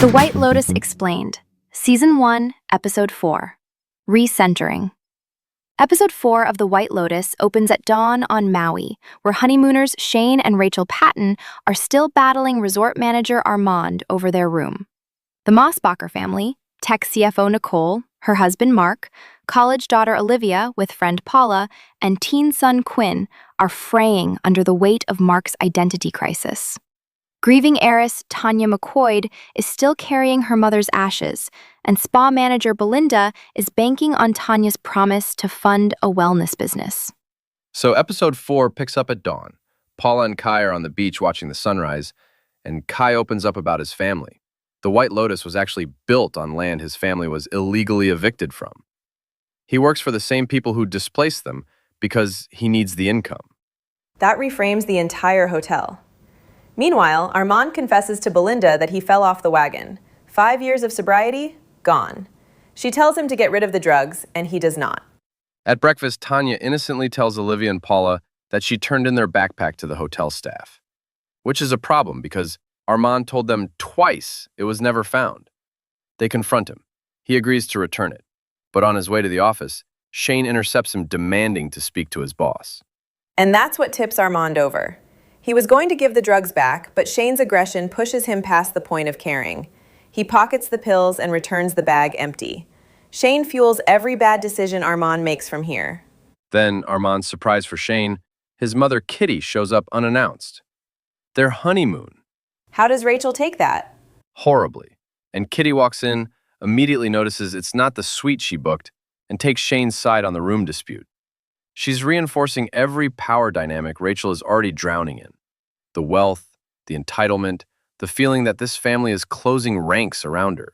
The White Lotus Explained, Season 1, Episode 4, Recentering. Episode 4 of The White Lotus opens at dawn on Maui, where honeymooners Shane and Rachel Patton are still battling resort manager Armond over their room. The Mossbacher family, tech CFO Nicole, her husband Mark, college daughter Olivia with friend Paula, and teen son Quinn are fraying under the weight of Mark's identity crisis. Grieving heiress Tanya McCoy is still carrying her mother's ashes, and spa manager Belinda is banking on Tanya's promise to fund a wellness business. So episode 4 picks up at dawn. Paula and Kai are on the beach watching the sunrise, and Kai opens up about his family. The White Lotus was actually built on land his family was illegally evicted from. He works for the same people who displaced them because he needs the income. That reframes the entire hotel. Meanwhile, Armond confesses to Belinda that he fell off the wagon. 5 years of sobriety, gone. She tells him to get rid of the drugs, and he does not. At breakfast, Tanya innocently tells Olivia and Paula that she turned in their backpack to the hotel staff, which is a problem because Armond told them twice it was never found. They confront him. He agrees to return it, but on his way to the office, Shane intercepts him demanding to speak to his boss. And that's what tips Armond over. He was going to give the drugs back, but Shane's aggression pushes him past the point of caring. He pockets the pills and returns the bag empty. Shane fuels every bad decision Armond makes from here. Then, Armand's surprise for Shane, his mother Kitty shows up unannounced. Their honeymoon. How does Rachel take that? Horribly. And Kitty walks in, immediately notices it's not the suite she booked, and takes Shane's side on the room dispute. She's reinforcing every power dynamic Rachel is already drowning in. The wealth, the entitlement, the feeling that this family is closing ranks around her.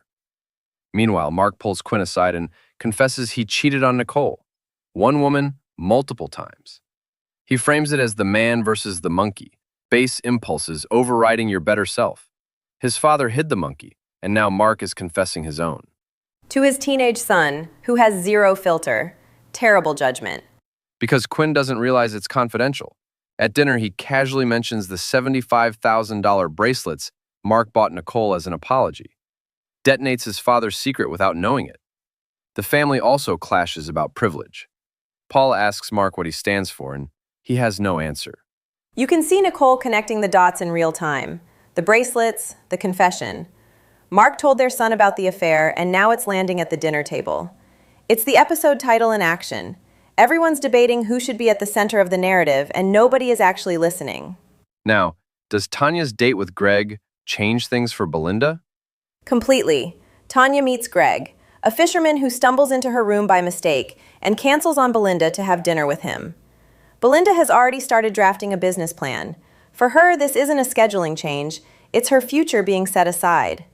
Meanwhile, Mark pulls Quinn aside and confesses he cheated on Nicole. One woman, multiple times. He frames it as the man versus the monkey, base impulses overriding your better self. His father hid the monkey, and now Mark is confessing his own. To his teenage son, who has zero filter. Terrible judgment. Because Quinn doesn't realize it's confidential. At dinner, he casually mentions the $75,000 bracelets Mark bought Nicole as an apology. Detonates his father's secret without knowing it. The family also clashes about privilege. Paula asks Mark what he stands for, and he has no answer. You can see Nicole connecting the dots in real time. The bracelets, the confession. Mark told their son about the affair, and now it's landing at the dinner table. It's the episode title in action. Everyone's debating who should be at the center of the narrative, and nobody is actually listening. Now, does Tanya's date with Greg change things for Belinda? Completely. Tanya meets Greg, a fisherman who stumbles into her room by mistake and cancels on Belinda to have dinner with him. Belinda has already started drafting a business plan. For her, this isn't a scheduling change. It's her future being set aside.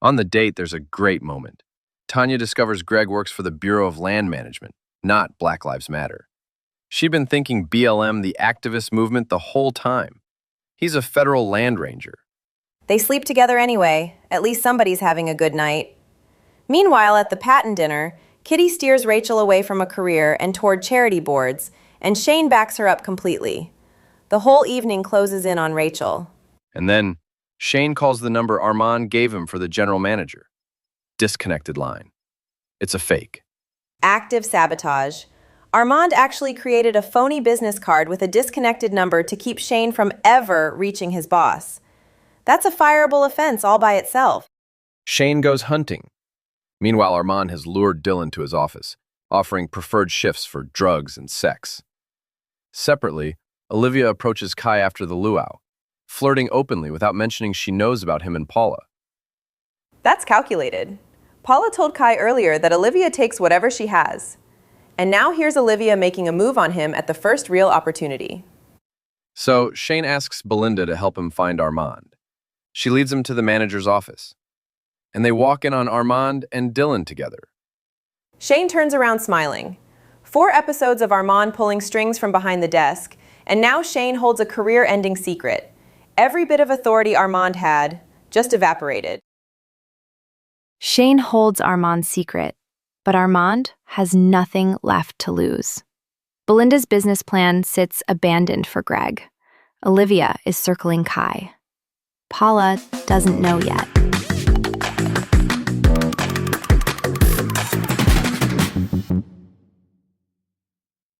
On the date, there's a great moment. Tanya discovers Greg works for the Bureau of Land Management, not Black Lives Matter. She'd been thinking BLM, the activist movement, the whole time. He's a federal land ranger. They sleep together anyway. At least somebody's having a good night. Meanwhile, at the Patton dinner, Kitty steers Rachel away from a career and toward charity boards, and Shane backs her up completely. The whole evening closes in on Rachel. And then, Shane calls the number Armond gave him for the general manager. Disconnected line. It's a fake. Active sabotage. Armond actually created a phony business card with a disconnected number to keep Shane from ever reaching his boss. That's a fireable offense all by itself. Shane goes hunting. Meanwhile, Armond has lured Dylan to his office, offering preferred shifts for drugs and sex. Separately, Olivia approaches Kai after the luau, flirting openly without mentioning she knows about him and Paula. That's calculated. Paula told Kai earlier that Olivia takes whatever she has. And now here's Olivia making a move on him at the first real opportunity. So Shane asks Belinda to help him find Armond. She leads him to the manager's office. And they walk in on Armond and Dylan together. Shane turns around smiling. 4 episodes of Armond pulling strings from behind the desk, and now Shane holds a career-ending secret. Every bit of authority Armond had just evaporated. Shane holds Armand's secret, but Armond has nothing left to lose. Belinda's business plan sits abandoned for Greg. Olivia is circling Kai. Paula doesn't know yet.